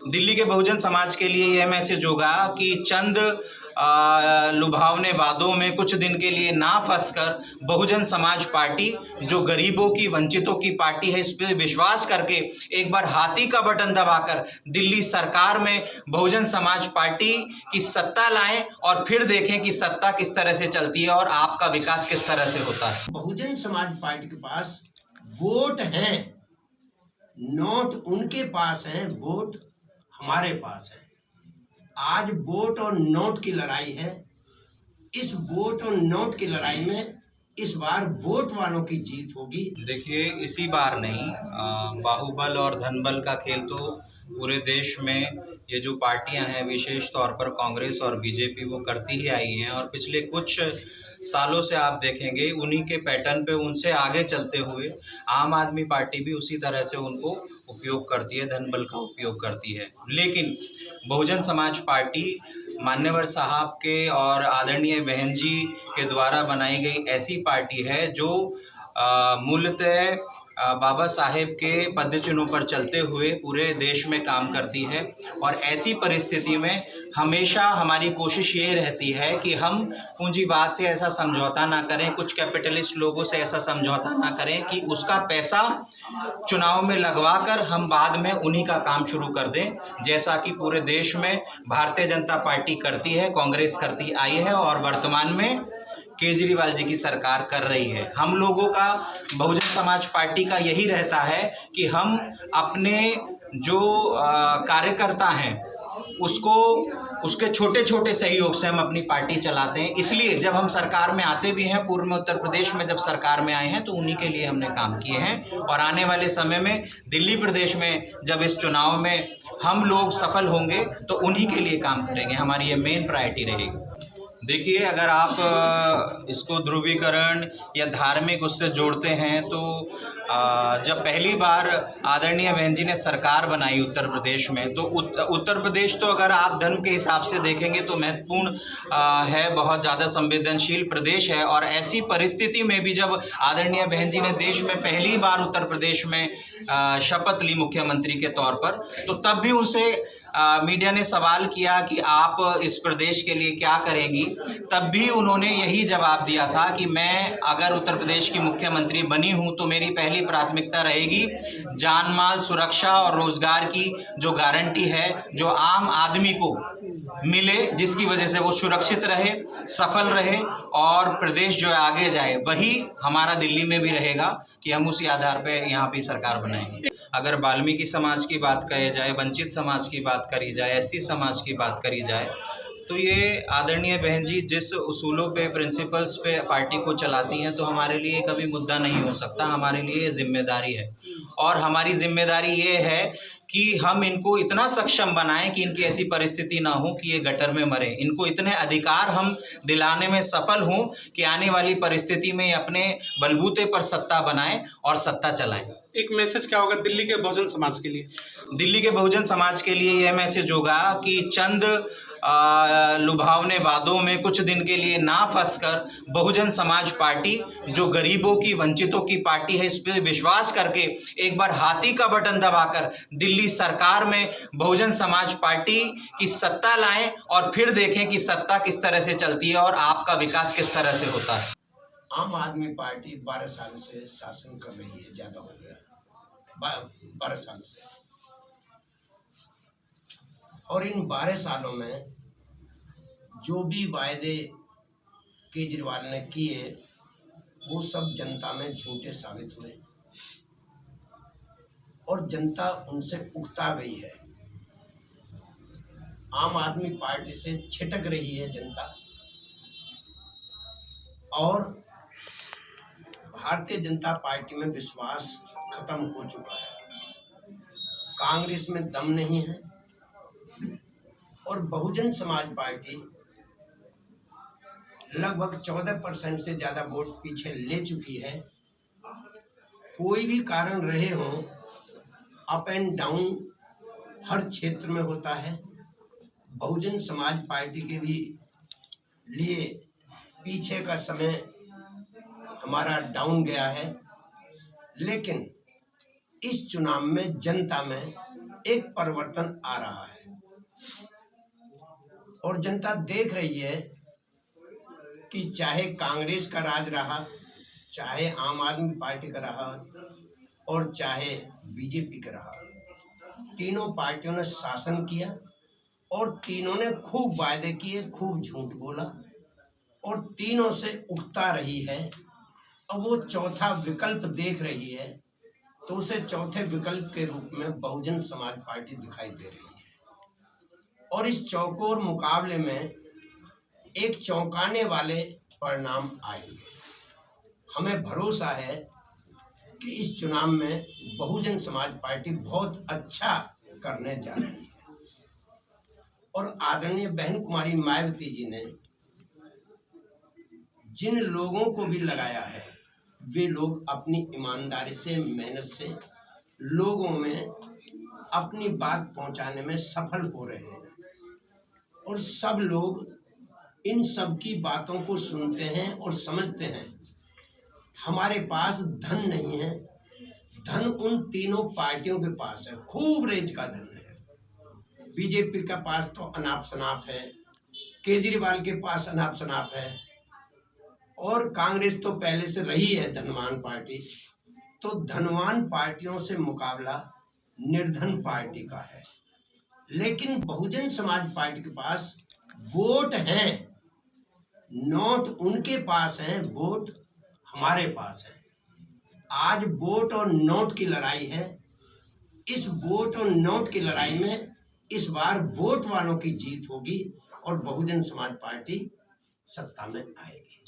दिल्ली के बहुजन समाज के लिए यह मैसेज होगा कि चंद लुभावने वादों में कुछ दिन के लिए ना फंसकर बहुजन समाज पार्टी, जो गरीबों की, वंचितों की पार्टी है, इस पर विश्वास करके एक बार हाथी का बटन दबाकर दिल्ली सरकार में बहुजन समाज पार्टी की सत्ता लाएं और फिर देखें कि सत्ता किस तरह से चलती है और आपका विकास किस तरह से होता है। बहुजन समाज पार्टी के पास वोट हैं, नोट उनके पास हैं, वोट हमारे पास है। आज वोट और नोट की लड़ाई है। इस वोट और नोट की लड़ाई में इस बार वोट वालों की जीत होगी। देखिए, इसी बार नहीं, बाहुबल और धनबल का खेल तो पूरे देश में ये जो पार्टियां हैं, विशेष तौर पर कांग्रेस और बीजेपी, वो करती ही आई हैं। और पिछले कुछ सालों से आप देखेंगे उन्हीं के पैटर्न पे, उनसे आगे चलते हुए आम आदमी पार्टी भी उसी तरह से उनको उपयोग करती है, धनबल का उपयोग करती है। लेकिन बहुजन समाज पार्टी मान्यवर साहब के और आदरणीय बहन जी के द्वारा बनाई गई ऐसी पार्टी है जो मूलतः बाबा साहेब के पद चिन्हों पर चलते हुए पूरे देश में काम करती है। और ऐसी परिस्थिति में हमेशा हमारी कोशिश ये रहती है कि हम पूंजीवाद से ऐसा समझौता ना करें, कुछ कैपिटलिस्ट लोगों से ऐसा समझौता ना करें कि उसका पैसा चुनाव में लगवाकर हम बाद में उन्हीं का काम शुरू कर दें, जैसा कि पूरे देश में भारतीय जनता पार्टी करती है, कांग्रेस करती आई है और वर्तमान में केजरीवाल जी की सरकार कर रही है। हम लोगों का, बहुजन समाज पार्टी का यही रहता है कि हम अपने जो कार्यकर्ता हैं उसको, उसके छोटे छोटे सहयोग से हम अपनी पार्टी चलाते हैं। इसलिए जब हम सरकार में आते भी हैं, पूर्व में उत्तर प्रदेश में जब सरकार में आए हैं तो उन्हीं के लिए हमने काम किए हैं। और आने वाले समय में दिल्ली प्रदेश में जब इस चुनाव में हम लोग सफल होंगे तो उन्हीं के लिए काम करेंगे। हमारी ये मेन प्रायोरिटी रहेगी। देखिए, अगर आप इसको ध्रुवीकरण या धार्मिक उससे जोड़ते हैं तो जब पहली बार आदरणीय बहन जी ने सरकार बनाई उत्तर प्रदेश में, तो उत्तर प्रदेश तो अगर आप धर्म के हिसाब से देखेंगे तो महत्वपूर्ण है, बहुत ज़्यादा संवेदनशील प्रदेश है। और ऐसी परिस्थिति में भी जब आदरणीय बहन जी ने देश में पहली बार उत्तर प्रदेश में शपथ ली मुख्यमंत्री के तौर पर, तो तब भी उनसे मीडिया ने सवाल किया कि आप इस प्रदेश के लिए क्या करेंगी। तब भी उन्होंने यही जवाब दिया था कि मैं अगर उत्तर प्रदेश की मुख्यमंत्री बनी हूं तो मेरी पहली प्राथमिकता रहेगी जान माल सुरक्षा और रोजगार की जो गारंटी है, जो आम आदमी को मिले, जिसकी वजह से वो सुरक्षित रहे, सफल रहे और प्रदेश जो है आगे जाए। वही हमारा दिल्ली में भी रहेगा कि हम उसी आधार पर यहाँ पे सरकार बनाएंगे। अगर वाल्मीकि समाज की बात कही जाए, वंचित समाज की बात करी जाए, एससी समाज की बात करी जाए, तो ये आदरणीय बहन जी जिस उसूलों पे, प्रिंसिपल्स पे पार्टी को चलाती हैं, तो हमारे लिए कभी मुद्दा नहीं हो सकता। हमारे लिए जिम्मेदारी है और हमारी जिम्मेदारी ये है कि हम इनको इतना सक्षम बनाएं कि इनकी ऐसी परिस्थिति ना हो कि ये गटर में मरे। इनको इतने अधिकार हम दिलाने में सफल हों कि आने वाली परिस्थिति में अपने बलबूते पर सत्ता बनाएं और सत्ता चलाएं। एक मैसेज क्या होगा दिल्ली के बहुजन समाज के लिए? दिल्ली के बहुजन समाज के लिए यह मैसेज होगा कि चंद लुभावने वादों में कुछ दिन के लिए ना फंसकर बहुजन समाज पार्टी, जो गरीबों की, वंचितों की पार्टी है, इस पर विश्वास करके एक बार हाथी का बटन दबाकर दिल्ली सरकार में बहुजन समाज पार्टी की सत्ता लाएं और फिर देखें कि सत्ता किस तरह से चलती है और आपका विकास किस तरह से होता है। आम आदमी पार्टी 12 साल से शासन कर रही है, ज्यादा हो गया 12 साल से, और इन 12 सालों में जो भी वायदे केजरीवाल ने किए वो सब जनता में झूठे साबित हुए और जनता उनसे उकता गई है। आम आदमी पार्टी से छिटक रही है जनता और भारतीय जनता पार्टी में विश्वास खत्म हो चुका है। कांग्रेस में दम नहीं है और बहुजन समाज पार्टी लगभग 14% से ज्यादा वोट पीछे ले चुकी है। कोई भी कारण रहे हो, अप एंड डाउन हर क्षेत्र में होता है। बहुजन समाज पार्टी के भी लिए पीछे का समय हमारा डाउन गया है, लेकिन इस चुनाव में जनता में एक परिवर्तन आ रहा है और जनता देख रही है कि चाहे कांग्रेस का राज रहा, चाहे आम आदमी पार्टी का रहा और चाहे बीजेपी का रहा, तीनों पार्टियों ने शासन किया और तीनों ने खूब वायदे किए, खूब झूठ बोला और तीनों से उकता रही है। अब वो चौथा विकल्प देख रही है तो उसे चौथे विकल्प के रूप में बहुजन समाज पार्टी दिखाई दे रही है और इस चौकोर मुकाबले में एक चौंकाने वाले परिणाम आएंगे। हमें भरोसा है कि इस चुनाव में बहुजन समाज पार्टी बहुत अच्छा करने जा रही है और आदरणीय बहन कुमारी मायावती जी ने जिन लोगों को भी लगाया है वे लोग अपनी ईमानदारी से, मेहनत से लोगों में अपनी बात पहुंचाने में सफल हो रहे हैं और सब लोग इन सब की बातों को सुनते हैं और समझते हैं। हमारे पास धन नहीं है, धन उन तीनों पार्टियों के पास है, खूब रेंज का धन है। बीजेपी का पास तो अनाप शनाप है, केजरीवाल के पास अनाप शनाप है और कांग्रेस तो पहले से रही है धनवान पार्टी। तो धनवान पार्टियों से मुकाबला निर्धन पार्टी का है, लेकिन बहुजन समाज पार्टी के पास वोट हैं, नोट उनके पास हैं, वोट हमारे पास है। आज वोट और नोट की लड़ाई है। इस वोट और नोट की लड़ाई में इस बार वोट वालों की जीत होगी और बहुजन समाज पार्टी सत्ता में आएगी।